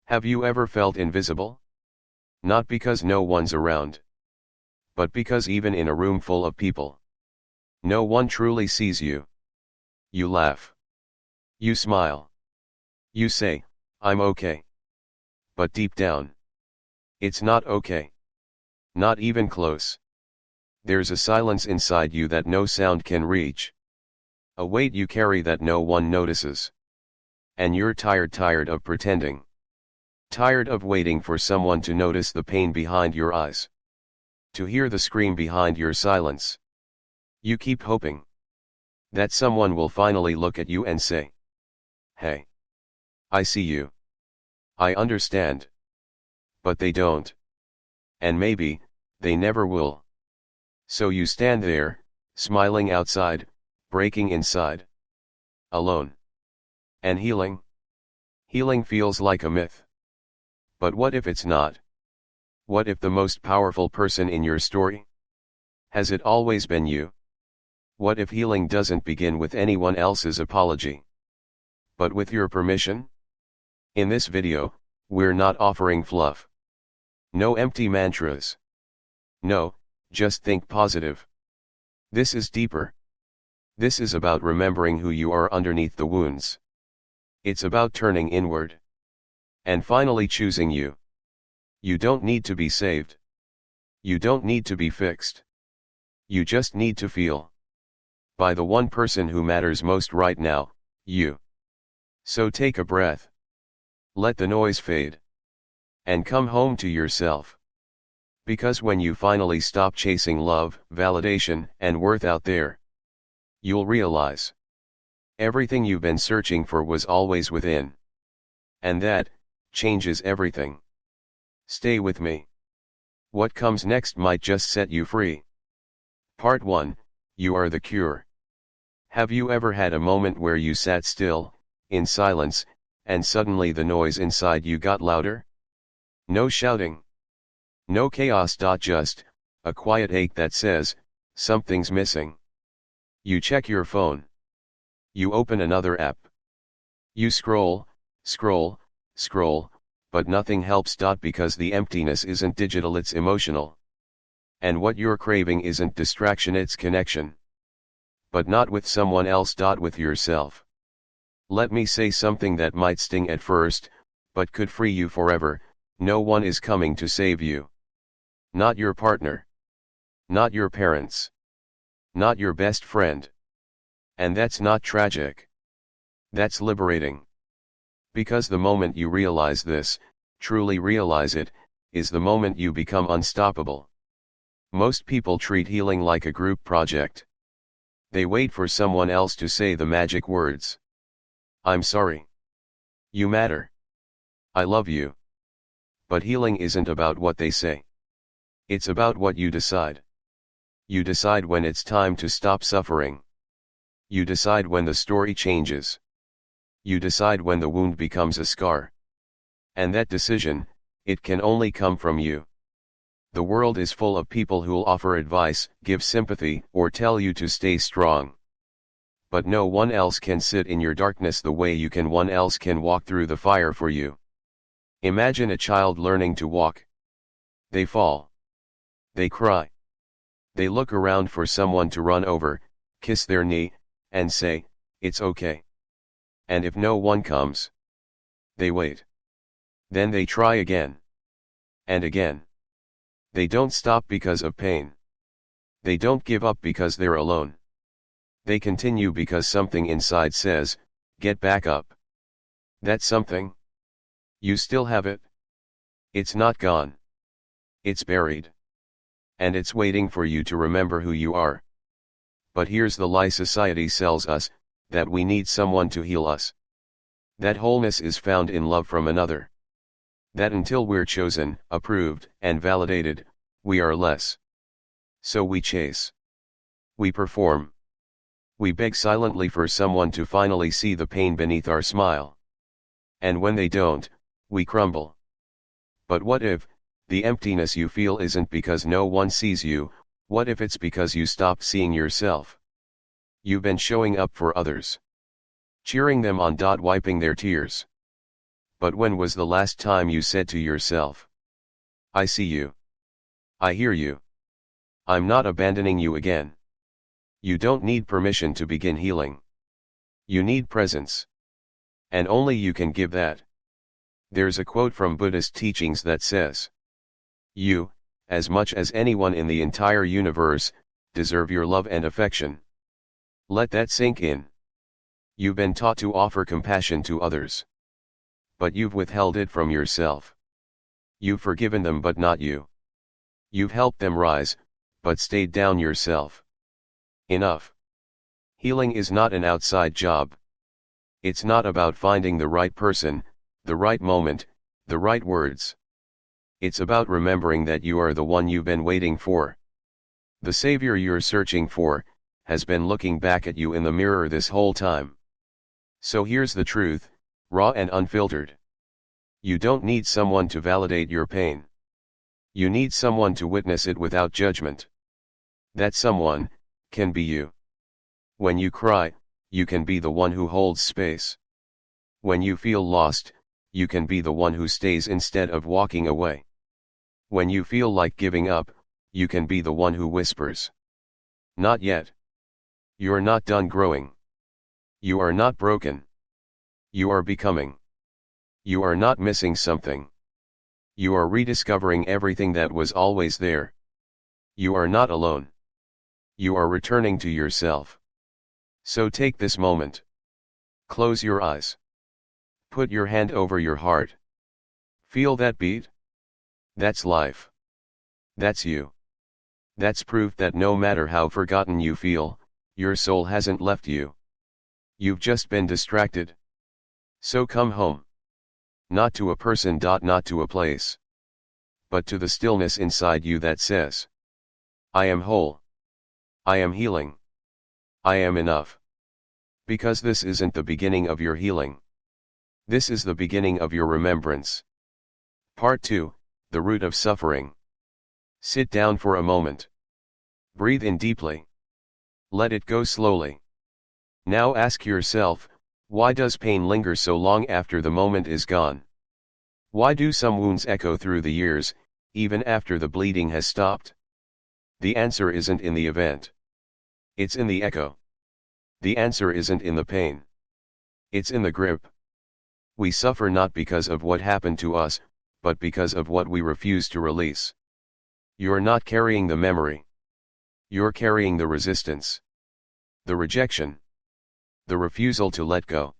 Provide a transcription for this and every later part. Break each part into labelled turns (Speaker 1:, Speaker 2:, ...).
Speaker 1: Have you ever felt invisible? Not because no one's around, but because even in a room full of people, no one truly sees you. You laugh. You smile. You say, I'm okay. But deep down, it's not okay. Not even close. There's a silence inside you that no sound can reach. A weight you carry that no one notices. And you're tired of pretending. Tired of waiting for someone to notice the pain behind your eyes. To hear the scream behind your silence. You keep hoping that someone will finally look at you and say, hey, I see you. I understand. But they don't. And maybe, they never will. So you stand there, smiling outside, breaking inside. Alone. And healing? Healing feels like a myth. But what if it's not? What if the most powerful person in your story? Has it always been you? What if healing doesn't begin with anyone else's apology, but with your permission? In this video, we're not offering fluff. No empty mantras. No, just think positive. This is deeper. This is about remembering who you are underneath the wounds. It's about turning inward. And finally choosing you. You don't need to be saved. You don't need to be fixed. You just need to feel. By the one person who matters most right now, you. So take a breath. Let the noise fade. And come home to yourself. Because when you finally stop chasing love, validation, and worth out there, you'll realize everything you've been searching for was always within. And that changes everything. Stay with me. What comes next might just set you free. Part 1, You Are the Cure. Have you ever had a moment where you sat still, in silence, and suddenly the noise inside you got louder? No shouting. No chaos. Just a quiet ache that says, something's missing. You check your phone. You open another app. You scroll, scroll, scroll, but nothing helps. Because the emptiness isn't digital, it's emotional. And what you're craving isn't distraction, it's connection. But not with someone else. With yourself. Let me say something that might sting at first, but could free you forever. No one is coming to save you. Not your partner. Not your parents. Not your best friend. And that's not tragic. That's liberating. Because the moment you realize this, truly realize it, is the moment you become unstoppable. Most people treat healing like a group project. They wait for someone else to say the magic words. I'm sorry. You matter. I love you. But healing isn't about what they say. It's about what you decide. You decide when it's time to stop suffering. You decide when the story changes. You decide when the wound becomes a scar. And that decision, it can only come from you. The world is full of people who'll offer advice, give sympathy, or tell you to stay strong. But no one else can sit in your darkness the way you can. One else can walk through the fire for you. Imagine a child learning to walk. They fall. They cry. They look around for someone to run over, kiss their knee, and say, it's okay. And if no one comes, they wait. Then they try again. And again. They don't stop because of pain. They don't give up because they're alone. They continue because something inside says, get back up. That something? You still have it. It's not gone. It's buried. And it's waiting for you to remember who you are. But here's the lie society sells us, that we need someone to heal us. That wholeness is found in love from another. That until we're chosen, approved, and validated, we are less. So we chase. We perform. We beg silently for someone to finally see the pain beneath our smile. And when they don't, we crumble. But what if the emptiness you feel isn't because no one sees you? What if it's because you stopped seeing yourself? You've been showing up for others. Cheering them on. Wiping their tears. But when was the last time you said to yourself, I see you. I hear you. I'm not abandoning you again. You don't need permission to begin healing. You need presence. And only you can give that. There's a quote from Buddhist teachings that says, you, as much as anyone in the entire universe, deserve your love and affection. Let that sink in. You've been taught to offer compassion to others. But you've withheld it from yourself. You've forgiven them but not you. You've helped them rise, but stayed down yourself. Enough. Healing is not an outside job. It's not about finding the right person, the right moment, the right words. It's about remembering that you are the one you've been waiting for. The savior you're searching for, has been looking back at you in the mirror this whole time. So here's the truth, raw and unfiltered. You don't need someone to validate your pain. You need someone to witness it without judgment. That someone can be you. When you cry, you can be the one who holds space. When you feel lost, you can be the one who stays instead of walking away. When you feel like giving up, you can be the one who whispers, not yet. You're not done growing. You are not broken. You are becoming. You are not missing something. You are rediscovering everything that was always there. You are not alone. You are returning to yourself. So take this moment. Close your eyes. Put your hand over your heart. Feel that beat? That's life. That's you. That's proof that no matter how forgotten you feel, your soul hasn't left you. You've just been distracted. So come home. Not to a person. Not to a place. But to the stillness inside you that says, I am whole. I am healing. I am enough. Because this isn't the beginning of your healing. This is the beginning of your remembrance. Part 2, the root of suffering. Sit down for a moment. Breathe in deeply. Let it go slowly. Now ask yourself, why does pain linger so long after the moment is gone? Why do some wounds echo through the years, even after the bleeding has stopped? The answer isn't in the event. It's in the echo. The answer isn't in the pain. It's in the grip. We suffer not because of what happened to us, but because of what we refuse to release. You're not carrying the memory. You're carrying the resistance. The rejection. The refusal to let go.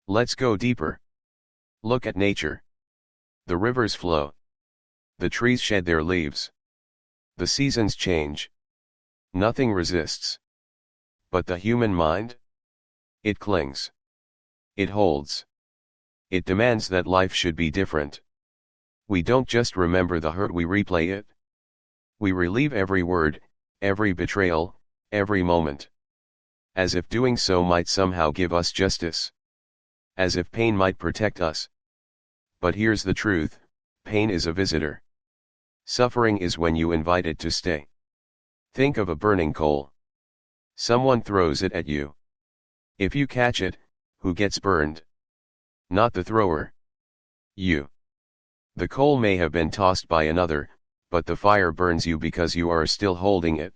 Speaker 1: Let's go deeper. Look at nature. The rivers flow. The trees shed their leaves. The seasons change. Nothing resists. But the human mind? It clings. It holds. It demands that life should be different. We don't just remember the hurt, we replay it. We relive every word, every betrayal, every moment. As if doing so might somehow give us justice. As if pain might protect us. But here's the truth, pain is a visitor. Suffering is when you invite it to stay. Think of a burning coal. Someone throws it at you. If you catch it, who gets burned? Not the thrower. You. The coal may have been tossed by another, but the fire burns you because you are still holding it.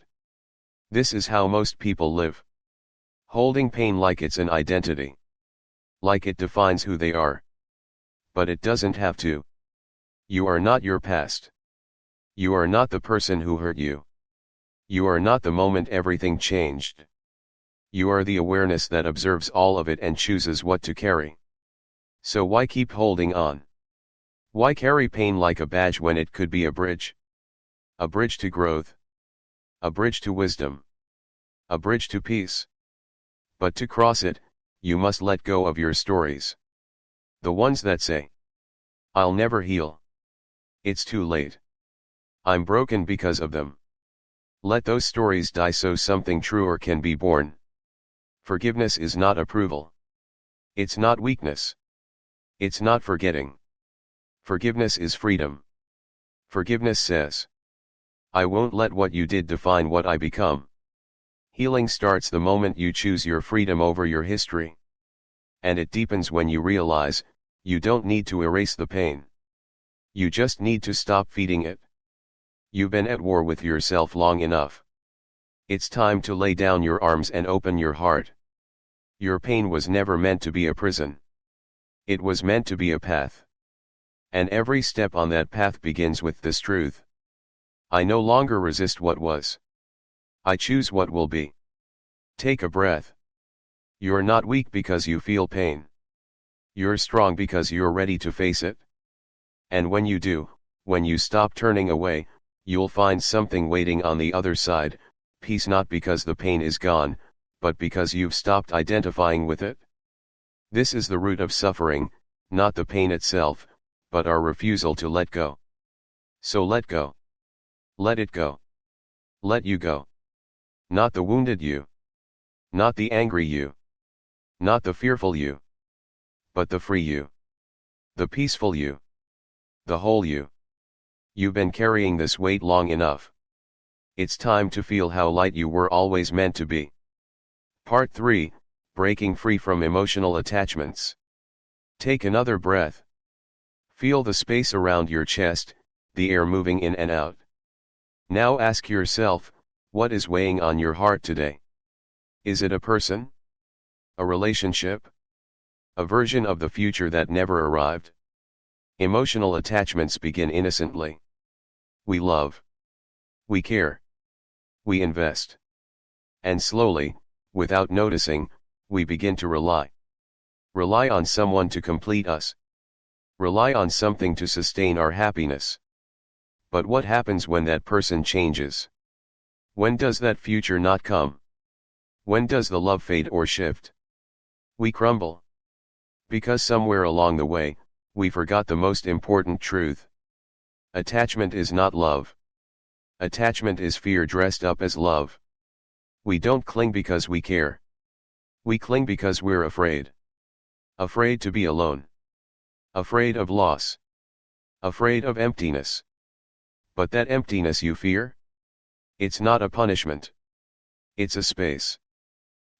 Speaker 1: This is how most people live. Holding pain like it's an identity. Like it defines who they are. But it doesn't have to. You are not your past. You are not the person who hurt you. You are not the moment everything changed. You are the awareness that observes all of it and chooses what to carry. So why keep holding on? Why carry pain like a badge when it could be a bridge? A bridge to growth. A bridge to wisdom. A bridge to peace. But to cross it, you must let go of your stories. The ones that say, I'll never heal. It's too late. I'm broken because of them. Let those stories die so something truer can be born. Forgiveness is not approval. It's not weakness. It's not forgetting. Forgiveness is freedom. Forgiveness says, I won't let what you did define what I become. Healing starts the moment you choose your freedom over your history. And it deepens when you realize, You don't need to erase the pain. You just need to stop feeding it. You've been at war with yourself long enough. It's time to lay down your arms and open your heart. Your pain was never meant to be a prison. It was meant to be a path. And every step on that path begins with this truth. I no longer resist what was. I choose what will be. Take a breath. You're not weak because you feel pain. You're strong because you're ready to face it. And when you do, when you stop turning away, you'll find something waiting on the other side, peace, not because the pain is gone, but because you've stopped identifying with it. This is the root of suffering, not the pain itself, but our refusal to let go. So let go. Let it go. Let you go. Not the wounded you. Not the angry you. Not the fearful you. But the free you. The peaceful you. The whole you. You've been carrying this weight long enough. It's time to feel how light you were always meant to be. Part 3, Breaking Free from Emotional Attachments. Take another breath. Feel the space around your chest, the air moving in and out. Now ask yourself, what is weighing on your heart today? Is it a person? A relationship? A version of the future that never arrived? Emotional attachments begin innocently. We love. We care. We invest. And slowly, without noticing, we begin to rely. Rely on someone to complete us. Rely on something to sustain our happiness. But what happens when that person changes? When does that future not come? When does the love fade or shift? We crumble. Because somewhere along the way, we forgot the most important truth. Attachment is not love. Attachment is fear dressed up as love. We don't cling because we care. We cling because we're afraid. Afraid to be alone. Afraid of loss. Afraid of emptiness. But that emptiness you fear? It's not a punishment. It's a space.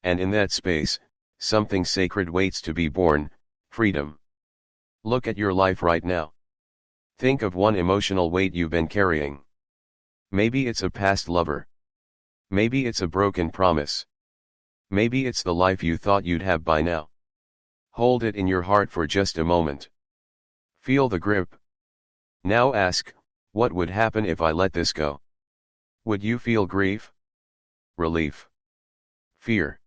Speaker 1: And in that space, something sacred waits to be born, freedom. Look at your life right now. Think of one emotional weight you've been carrying. Maybe it's a past lover. Maybe it's a broken promise. Maybe it's the life you thought you'd have by now. Hold it in your heart for just a moment. Feel the grip. Now ask, what would happen if I let this go? Would you feel grief? Relief? Fear?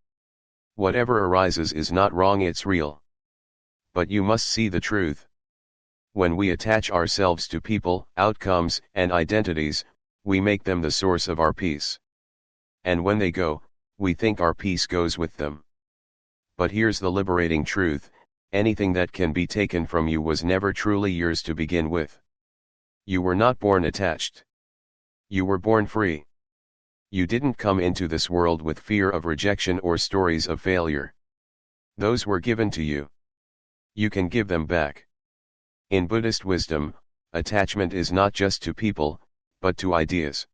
Speaker 1: Whatever arises is not wrong, it's real. But you must see the truth. When we attach ourselves to people, outcomes, and identities, we make them the source of our peace. And when they go, we think our peace goes with them. But here's the liberating truth, anything that can be taken from you was never truly yours to begin with. You were not born attached. You were born free. You didn't come into this world with fear of rejection or stories of failure. Those were given to you. You can give them back. In Buddhist wisdom, attachment is not just to people, but to ideas.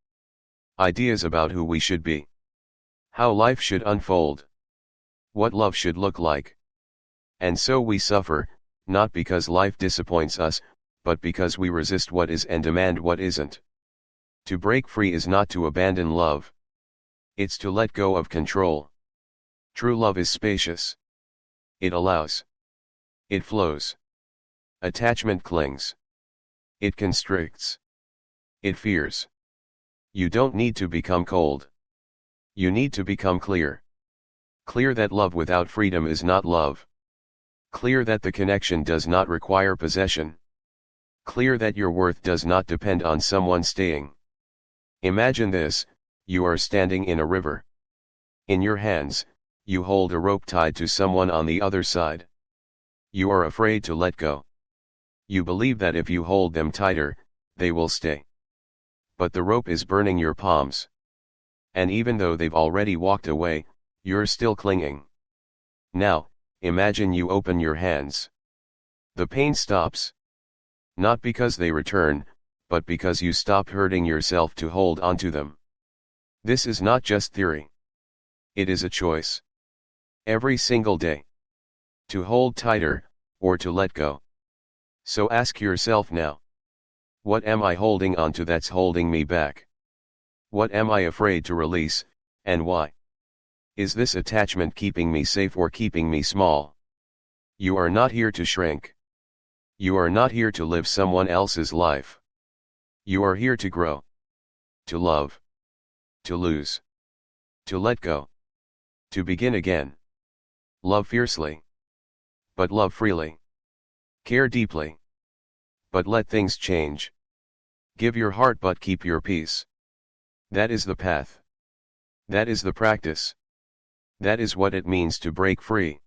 Speaker 1: Ideas about who we should be. How life should unfold. What love should look like. And so we suffer, not because life disappoints us, but because we resist what is and demand what isn't. To break free is not to abandon love. It's to let go of control. True love is spacious. It allows. It flows. Attachment clings. It constricts. It fears. You don't need to become cold. You need to become clear. Clear that love without freedom is not love. Clear that the connection does not require possession. Clear that your worth does not depend on someone staying. Imagine this, you are standing in a river. In your hands, you hold a rope tied to someone on the other side. You are afraid to let go. You believe that if you hold them tighter, they will stay. But the rope is burning your palms. And even though they've already walked away, you're still clinging. Now, imagine you open your hands. The pain stops. Not because they return, but because you stopped hurting yourself to hold onto them. This is not just theory. It is a choice. Every single day. To hold tighter, or to let go. So ask yourself now. What am I holding on to that's holding me back? What am I afraid to release, and why? Is this attachment keeping me safe or keeping me small? You are not here to shrink. You are not here to live someone else's life. You are here to grow. To love. To lose. To let go. To begin again. Love fiercely. But love freely. Care deeply. But let things change. Give your heart but keep your peace. That is the path. That is the practice. That is what it means to break free.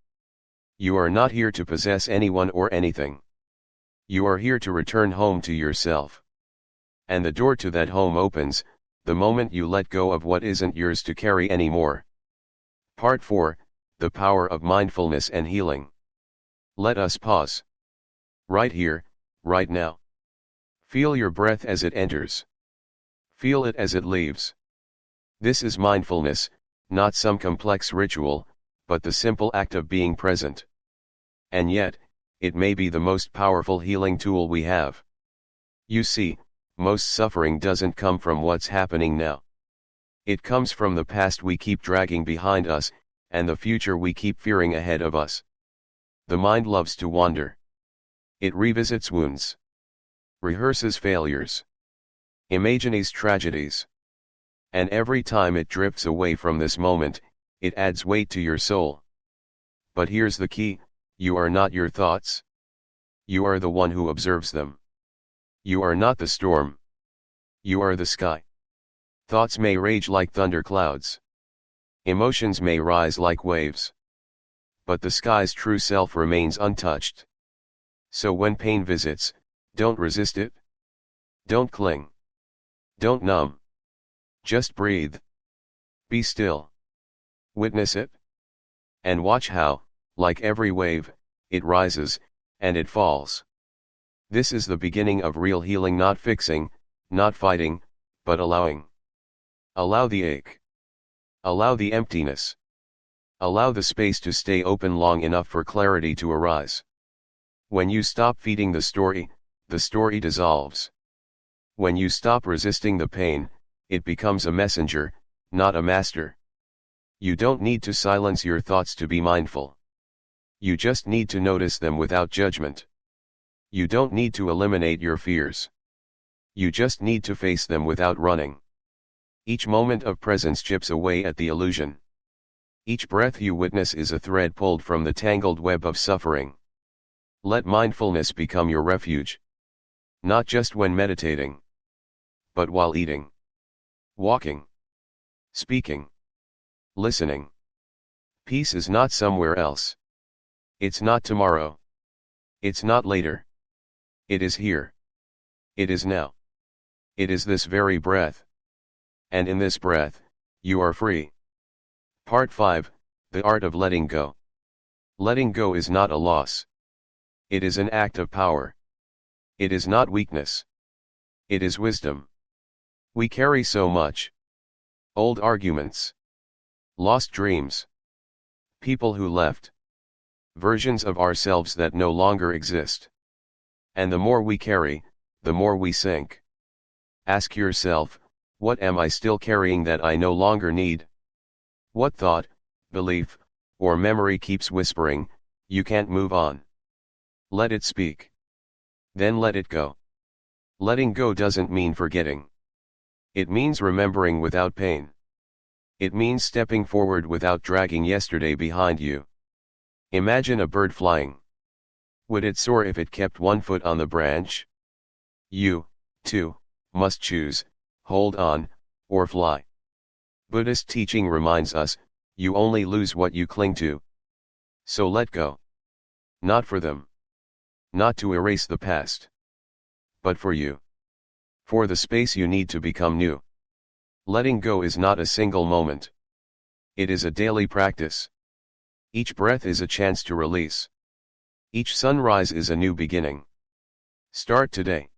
Speaker 1: You are not here to possess anyone or anything. You are here to return home to yourself. And the door to that home opens, the moment you let go of what isn't yours to carry anymore. Part 4, The Power of Mindfulness and Healing. Let us pause. Right here, right now. Feel your breath as it enters. Feel it as it leaves. This is mindfulness, not some complex ritual, but the simple act of being present. And yet, it may be the most powerful healing tool we have. You see, most suffering doesn't come from what's happening now. It comes from the past we keep dragging behind us, and the future we keep fearing ahead of us. The mind loves to wander. It revisits wounds. Rehearses failures. Imagines tragedies. And every time it drifts away from this moment, it adds weight to your soul. But here's the key, you are not your thoughts. You are the one who observes them. You are not the storm. You are the sky. Thoughts may rage like thunderclouds. Emotions may rise like waves. But the sky's true self remains untouched. So when pain visits, don't resist it. Don't cling. Don't numb. Just breathe. Be still. Witness it. And watch how, like every wave, it rises, and it falls. This is the beginning of real healing, not fixing, not fighting, but allowing. Allow the ache. Allow the emptiness. Allow the space to stay open long enough for clarity to arise. When you stop feeding the story dissolves. When you stop resisting the pain, it becomes a messenger, not a master. You don't need to silence your thoughts to be mindful. You just need to notice them without judgment. You don't need to eliminate your fears. You just need to face them without running. Each moment of presence chips away at the illusion. Each breath you witness is a thread pulled from the tangled web of suffering. Let mindfulness become your refuge. Not just when meditating, but while eating, walking, speaking, listening. Peace is not somewhere else. It's not tomorrow. It's not later. It is here. It is now. It is this very breath. And in this breath, you are free. Part 5, The Art of Letting Go. Letting go is not a loss. It is an act of power. It is not weakness. It is wisdom. We carry so much. Old arguments. Lost dreams. People who left. Versions of ourselves that no longer exist. And the more we carry, the more we sink. Ask yourself, what am I still carrying that I no longer need? What thought, belief, or memory keeps whispering, you can't move on? Let it speak. Then let it go. Letting go doesn't mean forgetting. It means remembering without pain. It means stepping forward without dragging yesterday behind you. Imagine a bird flying. Would it soar if it kept one foot on the branch? You, too, must choose, hold on, or fly. Buddhist teaching reminds us, you only lose what you cling to. So let go. Not for them. Not to erase the past. But for you. For the space you need to become new. Letting go is not a single moment. It is a daily practice. Each breath is a chance to release. Each sunrise is a new beginning. Start today.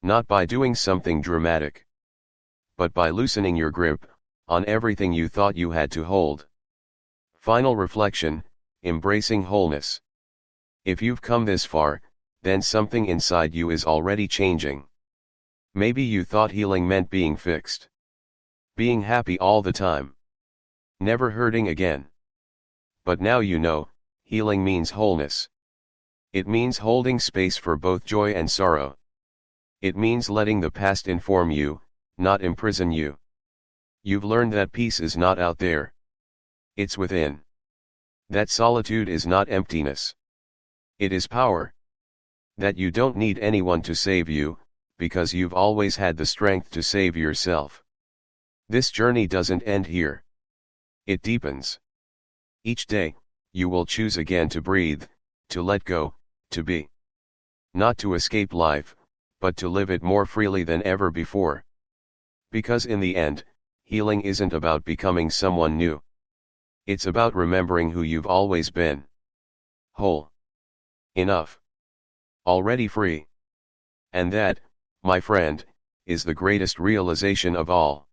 Speaker 1: Not by doing something dramatic, but by loosening your grip on everything you thought you had to hold. Final reflection, embracing wholeness. If you've come this far, then something inside you is already changing. Maybe you thought healing meant being fixed. Being happy all the time. Never hurting again. But now you know, healing means wholeness. It means holding space for both joy and sorrow. It means letting the past inform you, not imprison you. You've learned that peace is not out there. It's within. That solitude is not emptiness. It is power. That you don't need anyone to save you, because you've always had the strength to save yourself. This journey doesn't end here. It deepens. Each day, you will choose again to breathe, to let go, to be. Not to escape life, but to live it more freely than ever before. Because in the end, healing isn't about becoming someone new. It's about remembering who you've always been. Whole. Enough. Already free. And that, my friend, is the greatest realization of all.